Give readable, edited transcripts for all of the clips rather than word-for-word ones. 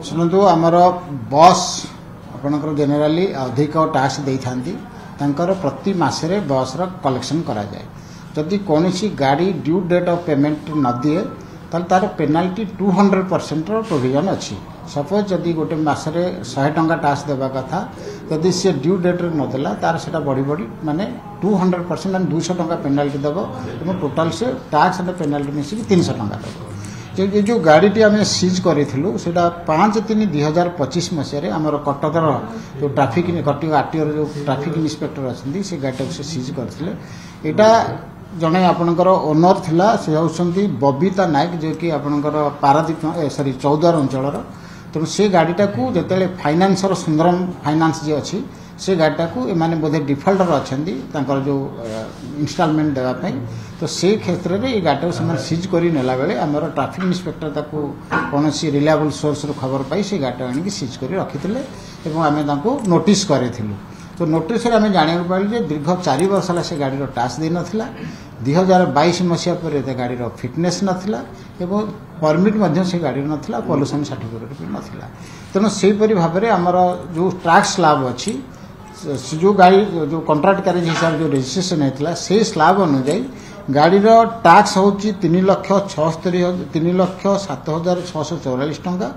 शुणु आमर बस आपणकर जेनेराली अधिक टैक्स दे था प्रति मसरे बस कलेक्शन कराए जदि कौन सी गाड़ी ड्यू डेट ऑफ पेमेंट न दिए तार पेनाल्टी 200% प्रोविजन अच्छी। सपोज जदि गोटे मसरे 100 टंका टैक्स देवा कथा जदि सी ड्यू डेट नदेला तार से बढ़ी बढ़ी माने 200% मान 200 टंका पेनाल्टी देव और टोटाल से टैक्स एंड पेनाल्टी मिसिक 300 टंका देव। ये जो गाड़ी आम सीज करूँ से 5/3/2025 मसीह आमर कटकर जो ट्राफिक कटक आरटीओ जो ट्राफिक इन्स्पेक्टर अच्छी से गाड़ी से सीज करते यहाँ जड़े आपणकर ओनर थिला से होउछंती बबीता नायक जो कि आपणकर पारादीप सॉरी चौदार अंचल तेणु से गाड़ीटा को जिते फाइनान्सर सुंदरम फाइनान्स जी अच्छी से गाड़ीटा को एमाने बोधे डिफल्टर अच्छा जो इनस्टॉलमेंट देवाई तो से क्षेत्र में ये गाड़ी से सीज कर नेला बेले आमर ट्राफिक इन्स्पेक्टर कौन सी रिलायबल सोर्स खबर पाई से गाड़ी आनिक सीज कर रखी आम नोटिस करूँ तो नोटिस आम जाना पाइलु दीर्घ 4 वर्ष है से गाड़ी टैक्स दे नाला 2022 मसीहा पर गाड़ी फिटनेस नाला एवं परमिट से गाड़ी नाला पॉल्यूशन सर्टिफिकेट भी नाला तेणु से भाव में आमर जो ट्रैक्स स्लैब अच्छी जो गाड़ी जो कॉन्ट्रैक्ट कैरेज हिसाब से जो रजिस्ट्रेशन होता से स्लैब अनुଯାयी गाड़ी टैक्स हूँ 3,07,644 टंका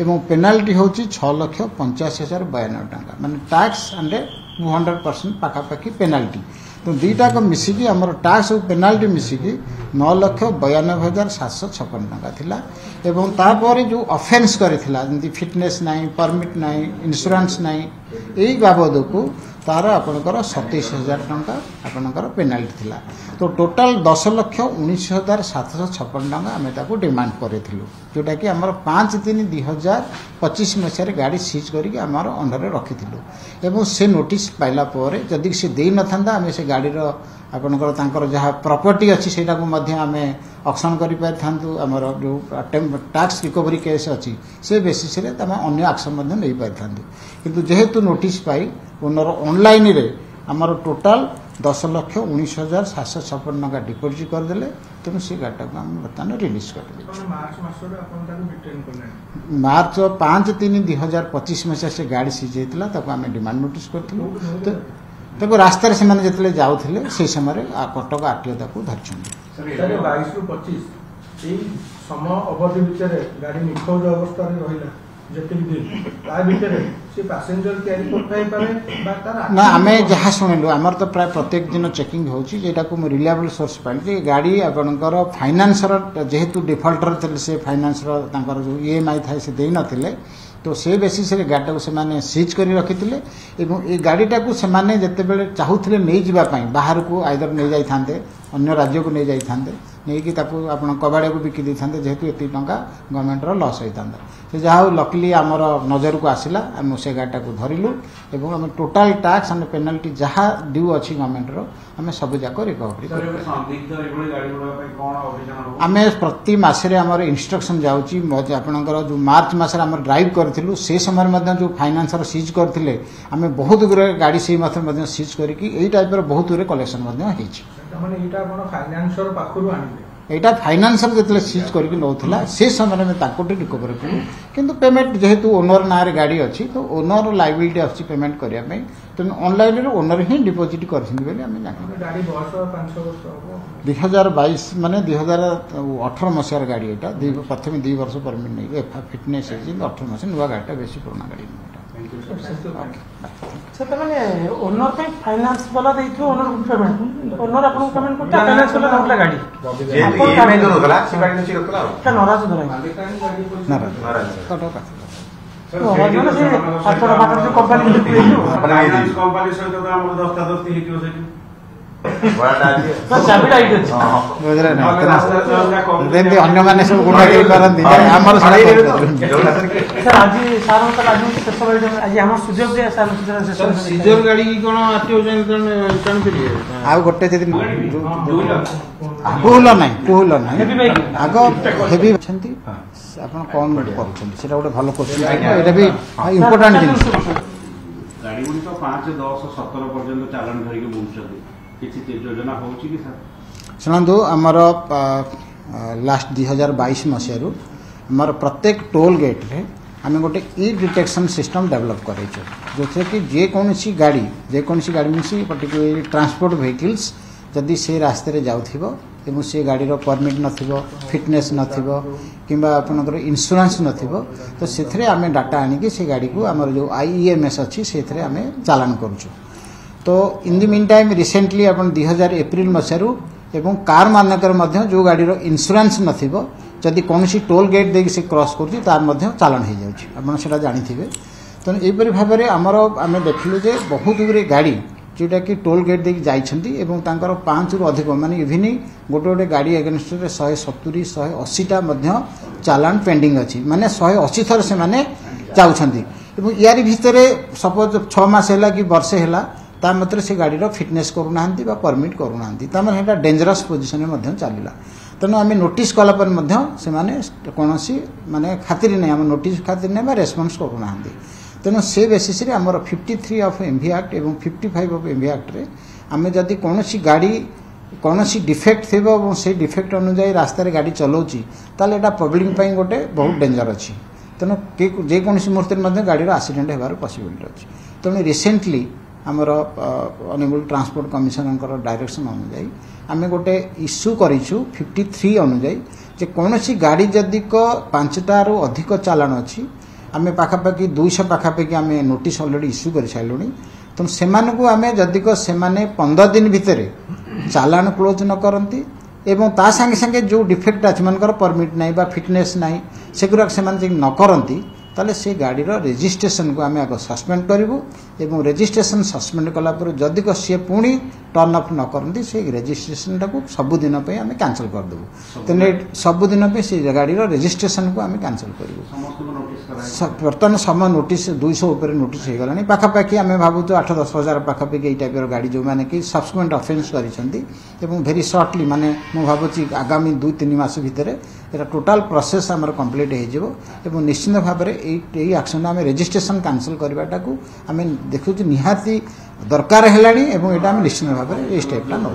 एवं पेनाल्टी हूँ 6,85,092 टंका माने टैक्स एंड 200% पाखापाखि पेनाल्टी तो दुईटा मिसिकी आमर टैक्स और पेनाल्टी मिसिकी 9,92,756 टंका थिला एवं तापर जो ऑफेंस करिथिला जंती फिटनेस नहीं परमिट नहीं इंश्योरेंस नहीं यही बाबद को तार आपणकर 27,000 टंका आपणकर पेनाल्टी थिला तो टोटाल 10,19,756 टंका आम ताको डिमांड करूँ जोटा कि आमर 5/3/2025 मसीह गाड़ी सीज करके आमर अंडर रखी एवं से नोटिस पाइला पर जदि से दे न था आम से गाड़ी आपणकर जहाँ प्रॉपर्टी अच्छी से आम ऑक्शन कर पारिथांतु आमर जो टैक्स रिकवरी केस अच्छी से बेसिस अन्य एक्शन नहीं पारिथांतु किंतु जेहेतु नोटिस पाई ओनर ऑनलाइन रे आमर टोटाल 10,19,756 टंका डिपोजिट करदे तेणु से गाड़ी को आम बर्तमान रिलीज कर मार्च 5/3/2025 मसीहा से गाड़ी सीज होता आम डिमांड नोटिस करूँ तो रास्तार से जिते जाऊे से समय कटक आरटीओ धरछंती 22 ରୁ 25 समय अवधि भितर गाड़ी निखोज अवस्था ना आम जहाँ शुणु आमर तो प्राय प्रत्येक दिन चेकिंग होटा को रिलायबल सोर्स पाई गाड़ी आपणकर फाइनान्सर जेहेतु डिफल्टर से फाइनान्सर जो EMI था से दे नथिले तो से बेसिस गाड़ी को से सीज कर रखी ये गाड़ीटा को से जिते चाहूले नहीं जावाई बाहर को आइदर नहीं जाते अन्य राज्य को नहीं जाते नहीं कि आप कबाड़ को बिकी दे था जेहेतु ये टंका गवर्नमेंट लॉस होता से जहाँ लकली आमर नजर को आसला आम से गाड़ीटा को धरलु और आम टोटाल टैक्स एंड पेनाल्टी जहाँ ड्यू अच्छी गवर्नमेंट आम सब जाक रिकवरी आम प्रति मसरे आमर इंस्ट्रक्शन जाऊँगी आपणकर जो मार्च मसरे आम ड्राइव करूँ से समय जो फाइनान्सर सीज करते आम बहुत गुरे गाड़ी से मत सीज करके टाइप बहुत गुरे कलेक्शन यहाँ फाइनान्सर जो सीज करके नौला से समय में रिकवर करूँ किंतु पेमेंट जेहेतु ओनर ना गाड़ी अच्छी तो ओनर लाइबिलिटी अच्छी पेमेंट करने तेणु ऑनलाइन ओनर ही डिपोजिट कर 2022 माने 2018 मसीहार गाड़ी यहाँ प्रथम 2 वर्ष परमिट नहीं फिटनेस 18 मसीह नुआ गाड़ी बेसी पुराना गाड़ी ओनर पे फाइनांस वाला देइथो ओनर पेमेंट ओनर आपन पेमेंट करता फाइनांस वाला नोटला गाड़ी जे ईएमआई जो रखला से गाड़ी नची रखला का नाराज धराई नाराज कटका माने से आठटा बाटर जो कंपनी फाइनांस कंपनी सहित तो हमर 10 टा 10 लिखियो सेठी बड़ा डाली तो चाबी डाइट अछि बुझले ना देन अन्य माने सब गुंडा के करन हमर सर आज सार तक आज शेष भाई आज हमर सुजोग दे सर सीजर गाड़ी की कोन आरटीओ जन पिलिए आ गोटे जदि पुहल नहीं आग हेवी अछंती आपण कोन करूछन सेटा गोटे भलो क्वेश्चन एटा भी इंपोर्टेंट जिनिस गाड़ी गुडी तो 5 10 17 पर्यंत चालान धरिके बुझछथि किछि योजना होउछि कि सर सुनंदु हमर लास्ट 2022 मसीह आमर प्रत्येक टोल गेट रे आम गोटे ई डिटेक्शन सिस्टम डेवलप करेचु जो कि जेकोसी गाड़ी मीन पर्टिकुलरली ट्रांसपोर्ट व्हीकल्स जदि से रास्ते जाऊथिबो एवं से गाड़ी परमिट नथिबो फिटनेस नथिबो किंबा आपनकर इंश्योरेंस नथिबो तो सेथरे आमे डाटा आनिकी से गाड़ी को हमर जो आईईएमएस अच्छी सेथरे आमे चालान करूछु। तो in the mean time recently upon 2000 April Mashru एवं कार मानकर मध्य जो गाड़ी इंश्योरेंस नथिबो जदि कौन सी टोल गेट देकी से क्रॉस करूची तार मध्य चालान हो जाउची आपण सेटा जानिथिबे। तो एपरि भाबरे हमर आमे देखलु जे बहुत गुरे गाड़ी जोटा कि टोल गेट देकी जाइछंती एवं तांकर 5 रु अधिक माने इवनिंग गोटे गोटे गाड़ी अगेंस्ट रे 170 180 टा मध्य चालान पेंडिंग अछि माने 180 थर से माने जाउछंती एवं यारी भितरे सपोज 6 मास हैला कि वर्षे हैला ता मात्र से गाड़ी फिटनेस करूनांती बा परमिट करूनांती ता माने हेटा डेंजरस पोजीशन में मध्य चलिला। तेणु आम नोटिस कलापर से कौन माने खातिर नहीं आम नोटिस खातिर नहीं बा रेस्पॉन्स करूना। तेणु से बेसिस रे आमर 53 ऑफ एमवी एक्ट एवं 55 ऑफ एमवी एक्ट रे आम जदि कौन गाड़ी कौन डिफेक्ट थी से डिफेक्ट अनुजाई रास्तार गाड़ी चलाऊँगी ताले एटा पब्लिक पाई गोटे बहुत डेंजर अच्छी। तेणु जेकोसी मुहूर्त गाड़ी एक्सीडेंट होबार पॉसिबिलिटी अच्छी। तेणु रिसेंटली आमर ऑनरेबल ट्रांसपोर्ट कमिशनर डायरेक्शन अनुजाई आम गोटे इश्यू करूँ 53 अनुजाई जे कौन गाड़ी जदि को 5टारू अधिक चालान अच्छी आम पाखापाखि 200 पाखापाखि आम नोटिस ऑलरेडी इश्यू कर सारूँ। तो से जदि को से 15 दिन भितर चालान क्लोज न करती एवं ता संगे संगे जो डिफेक्ट अच्छी मनकर परमिट नहीं बा फिटनेस नहीं सेगुरा से न करती ताले से गाड़ी रेजिस्ट्रेशन को आम आग सस्पेंड करूँ एवं रेजिस्ट्रेशन सस्पेंड कलापर जदि को सी पुणी टर्न अफ न करती से रेजिस्ट्रेशन टाक सबुदिन आम कैंसल करदेबू। तेने सबुदिन से गाड़ी रेजिस्ट्रेशन को आम कैंसल करूँ। बर्तमान समय नोटिस 200 उपर नोटिस हो गलानी पाखापाखि आम भावुँ 8-10 हजार पाखापाखि यही टाइप गाड़ी जो मैंने कि सब्सिक्वेंट ऑफेंस कर भेरी सर्टली माने मु भावुँ आगामी 2-3 मास भितर एटा टोटाल प्रोसेस आमर कंप्लीट हो निश्चित भाव में यही एक्शन आम रेजिस्ट्रेशन कैंसल करवाटा को आम देखु निहाती दरकार है निश्चित भाव में ये स्टेपटा नौ।